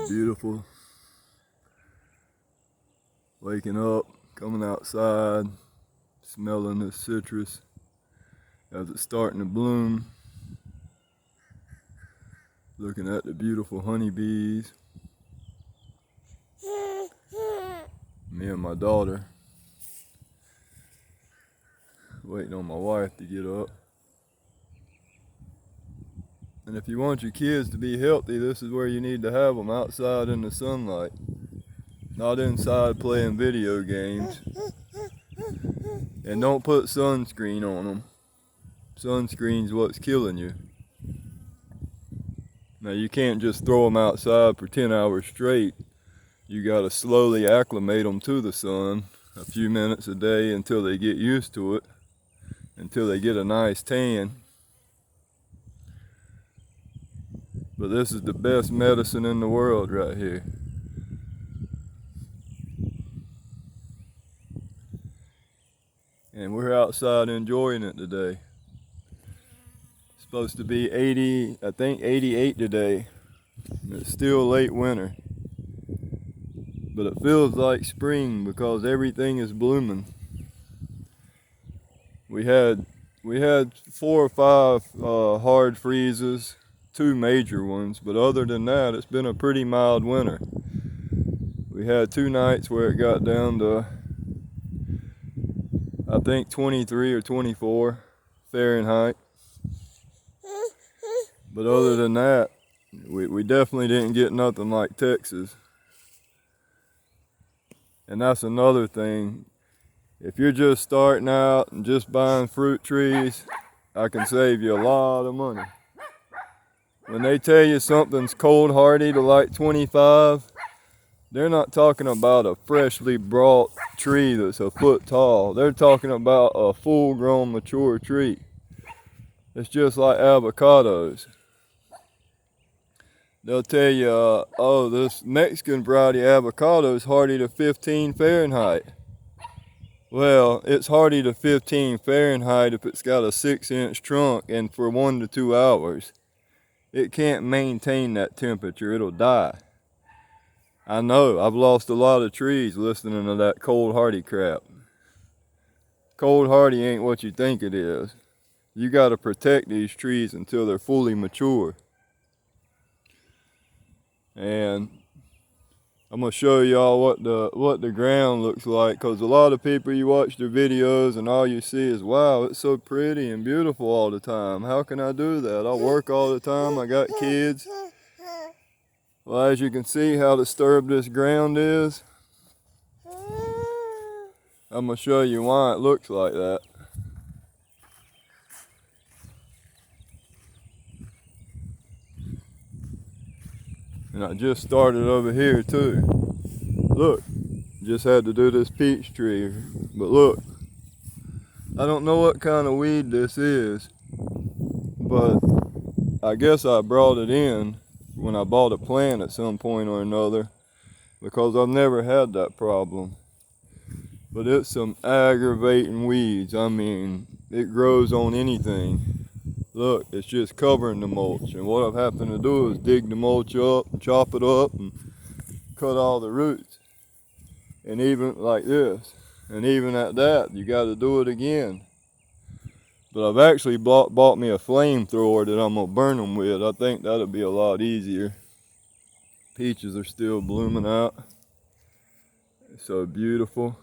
Beautiful. Waking up, coming outside, smelling the citrus as it's starting to bloom. Looking at the beautiful honeybees. Me and my daughter waiting on my wife to get up. And if you want your kids to be healthy, this is where you need to have them, outside in the sunlight. Not inside playing video games. And don't put sunscreen on them. Sunscreen's what's killing you. Now you can't just throw them outside for 10 hours straight. You gotta slowly acclimate them to the sun, a few minutes a day until they get used to it, until they get a nice tan. But this is the best medicine in the world right here. And we're outside enjoying it today. It's supposed to be 80, I think 88 today. It's still late winter. But it feels like spring because everything is blooming. We had 4 or 5 hard freezes, 2 major ones, but other than that, it's been a pretty mild winter. We had 2 nights where it got down to, I think 23 or 24 Fahrenheit. But other than that, we definitely didn't get nothing like Texas. And that's another thing. If you're just starting out and just buying fruit trees, I can save you a lot of money. When they tell you something's cold hardy to like 25, they're not talking about a freshly brought tree that's a foot tall. They're talking about a full-grown mature tree. It's just like avocados. They'll tell you, oh, this Mexican variety avocado is hardy to 15 Fahrenheit. Well, it's hardy to 15 Fahrenheit if it's got a 6-inch trunk and for 1 to 2 hours. It can't maintain that temperature, it'll die. I know, I've lost a lot of trees listening to that cold hardy crap. Cold hardy ain't what you think it is. You gotta protect these trees until they're fully mature. And I'm gonna show y'all what the ground looks like, because a lot of people, you watch their videos and all you see is, wow, it's so pretty and beautiful all the time. How can I do that? I work all the time, I got kids. Well, as you can see how disturbed this ground is, I'm gonna show you why it looks like that. And I just started over here too. Look, just had to do this peach tree. But look, I don't know what kind of weed this is, but I guess I brought it in when I bought a plant at some point or another, because I've never had that problem. But it's some aggravating weeds. I mean, it grows on anything. Look, it's just covering the mulch. And what I've happened to do is dig the mulch up, chop it up, and cut all the roots. And even like this. And even at that, you got to do it again. But I've actually bought me a flamethrower that I'm going to burn them with. I think that'll be a lot easier. Peaches are still blooming out. It's so beautiful.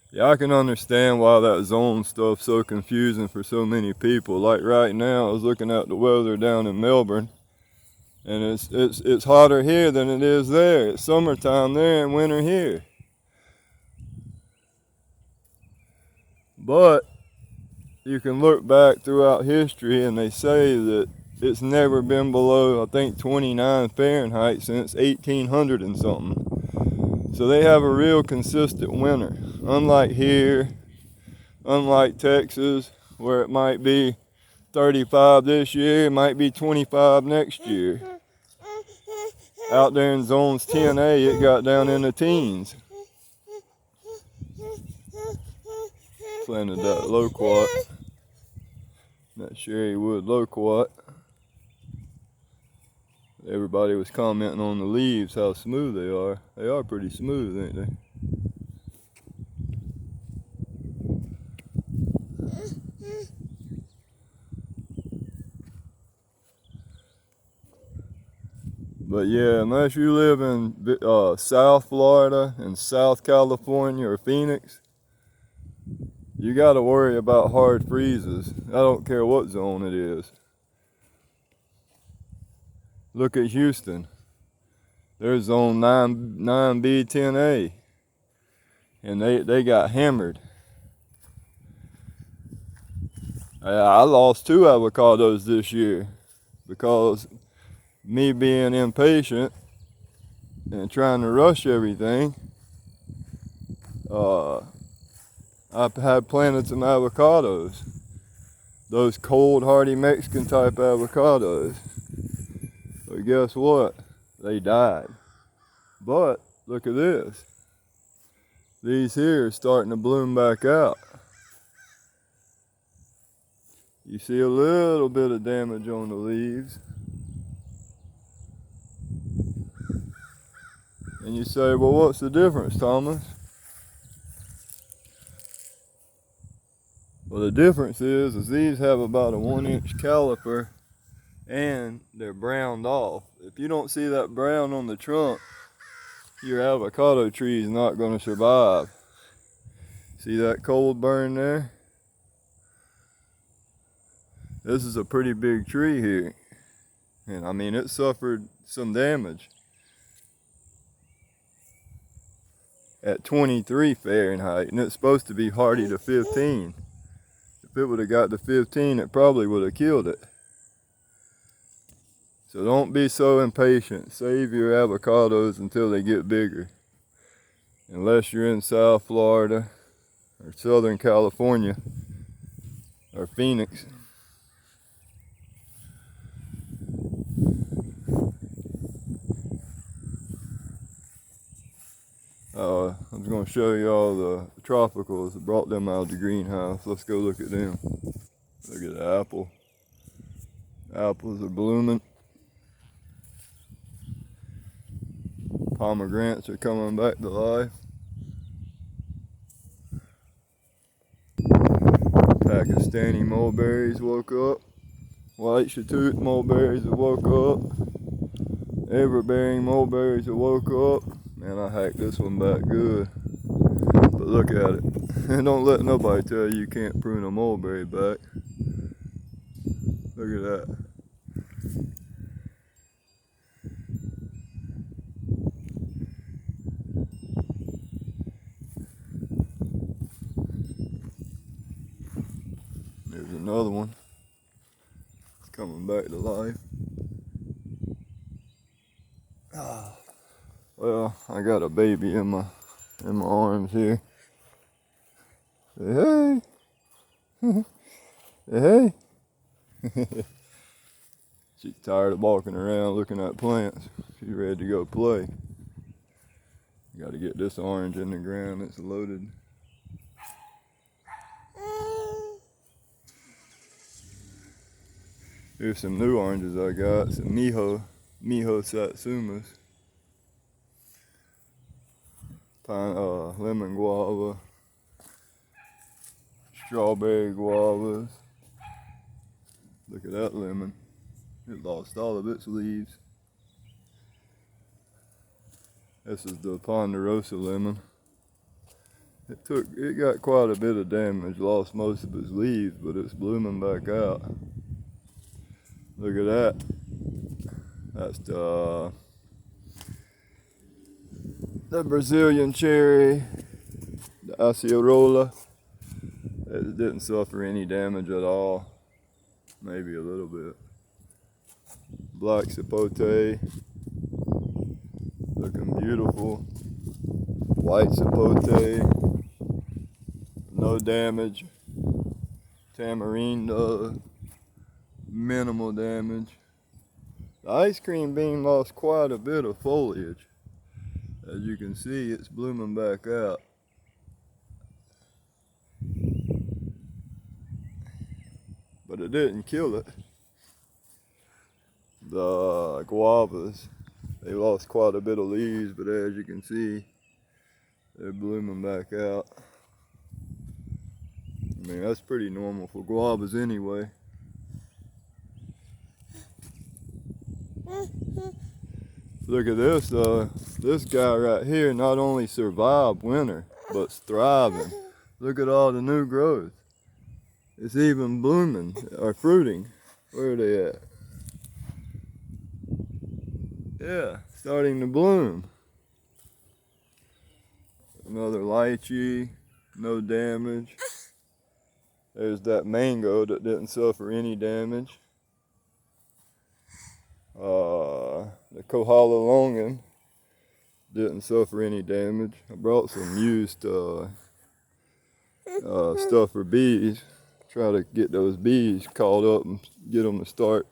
Yeah, I can understand why that zone stuff's so confusing for so many people. Like right now, I was looking at the weather down in Melbourne, and it's hotter here than it is there. It's summertime there and winter here. But you can look back throughout history and they say that it's never been below, I think, 29 Fahrenheit since 1800 and something. So they have a real consistent winter. Unlike here, unlike Texas, where it might be 35 this year, it might be 25 next year. Out there in zones 10A, it got down in the teens. Planted that loquat, that Sherrywood loquat. Everybody was commenting on the leaves, how smooth they are. They are pretty smooth, ain't they? But yeah, unless you live in South Florida and South California or Phoenix, you got to worry about hard freezes. I don't care what zone it is. Look at Houston. They're zone 9B, 10A. And they got hammered. I lost 2 avocados this year because me being impatient and trying to rush everything, I had planted some avocados. Those cold, hardy Mexican type avocados. But guess what? They died. But look at this. These here are starting to bloom back out. You see a little bit of damage on the leaves. And you say, well, what's the difference, Thomas? Well, the difference is these have about a 1-inch caliper and they're browned off. If you don't see that brown on the trunk, your avocado tree is not going to survive. See that cold burn there? This is a pretty big tree here. And I mean, it suffered some damage. At 23 Fahrenheit, and it's supposed to be hardy to 15. If it would have got to 15, it probably would have killed it. So don't be so impatient. Save your avocados until they get bigger. Unless you're in South Florida or Southern California or Phoenix. I'm just going to show you all the tropicals. I brought them out of the greenhouse. Let's go look at them. Look at the apple. Apples are blooming. Pomegranates are coming back to life. Pakistani mulberries woke up. White Shatoot mulberries have woke up. Everbearing mulberries have woke up. Man, I hacked this one back good. But look at it. And don't let nobody tell you can't prune a mulberry back. Look at that. There's another one. It's coming back to life. Well, I got a baby in my arms here. Say hey. Say hey. She's tired of walking around looking at plants. She's ready to go play. Got to get this orange in the ground. It's loaded. Here's some new oranges I got. Some Miho Satsumas. Lemon guava. Strawberry guavas. Look at that lemon. It lost all of its leaves. This is the Ponderosa lemon. It got quite a bit of damage, lost most of its leaves, but it's blooming back out. Look at that. That's the Brazilian cherry, the Acerola. It didn't suffer any damage at all. Maybe a little bit. Black sapote, looking beautiful. White sapote, no damage. Tamarindo, minimal damage. The ice cream bean lost quite a bit of foliage. As you can see, it's blooming back out. But it didn't kill it. the guavas. They lost quite a bit of leaves, but as you can see, they're blooming back out. I mean, that's pretty normal for guavas anyway. Look at this, this guy right here not only survived winter, but's thriving. Look at all the new growth. It's even blooming, or fruiting. Where are they at? Yeah, starting to bloom. Another lychee, no damage. There's that mango that didn't suffer any damage. The Kohala longan didn't suffer any damage. I brought some used stuff for bees. Try to get those bees caught up and get them to start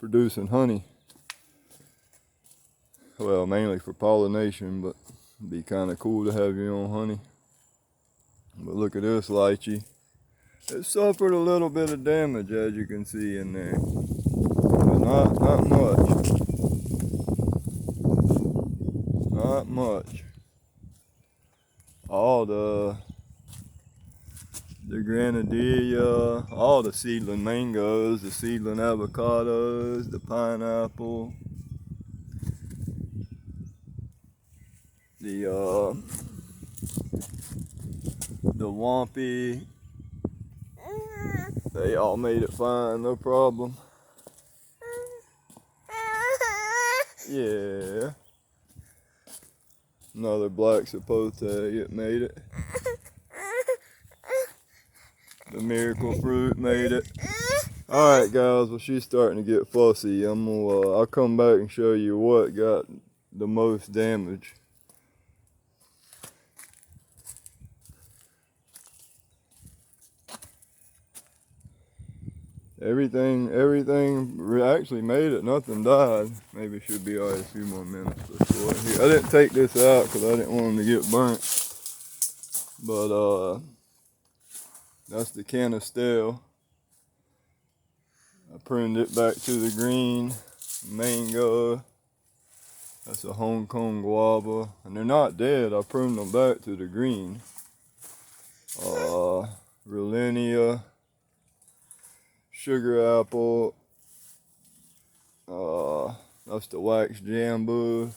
producing honey. Well, mainly for pollination, but it'd be kind of cool to have your own honey. But look at this lychee. It suffered a little bit of damage, as you can see in there, but not much. Not much. All the grenadilla, all the seedling mangoes, the seedling avocados, the pineapple, the wampy, they all made it fine, no problem. Yeah. Another black sapote, it made it. The miracle fruit made it. Alright guys, well she's starting to get fussy. I'll come back and show you what got the most damage. Everything actually made it. Nothing died. Maybe it should be alright a few more minutes. Here. I didn't take this out because I didn't want them to get burnt. But that's the Canistelle. I pruned it back to the green. Mango. That's a Hong Kong guava. And they're not dead. I pruned them back to the green. Rollenia. Sugar apple. That's the wax jambu.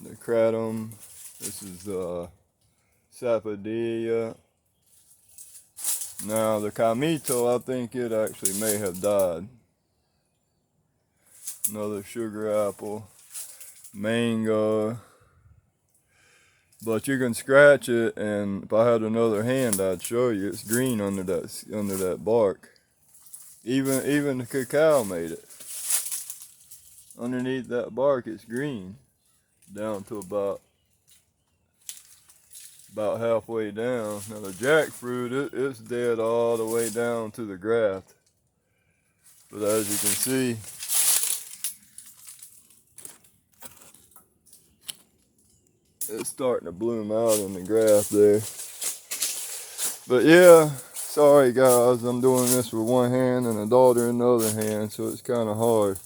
The kratom. This is sapodilla. Now the Kamito, I think it actually may have died. Another sugar apple. Mango. But you can scratch it, and if I had another hand, I'd show you. It's green under that bark. Even the cacao made it. Underneath that bark, it's green, down to about halfway down. Now the jackfruit, it's dead all the way down to the graft. But as you can see, it's starting to bloom out in the grass there. But yeah, sorry guys, I'm doing this with one hand and a daughter in the other hand, so it's kind of hard.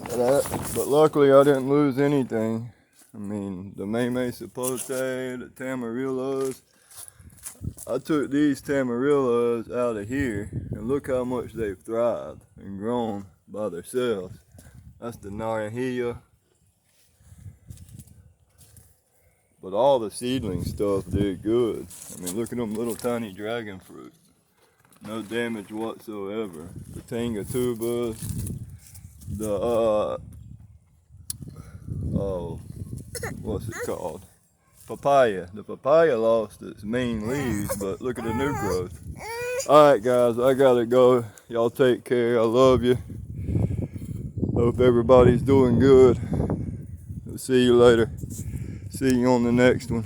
But luckily I didn't lose anything. I mean, the Maymay sapote, the tamarillos. I took these tamarillos out of here, and look how much they've thrived and grown by themselves. That's the Naranjilla. But all the seedling stuff did good. I mean, look at them little tiny dragon fruit. No damage whatsoever. The Tangatubas, the, what's it called? Papaya. The papaya lost its main leaves, but look at the new growth. Alright guys, I gotta go. Y'all take care. I love you. Hope everybody's doing good. See you later. See you on the next one.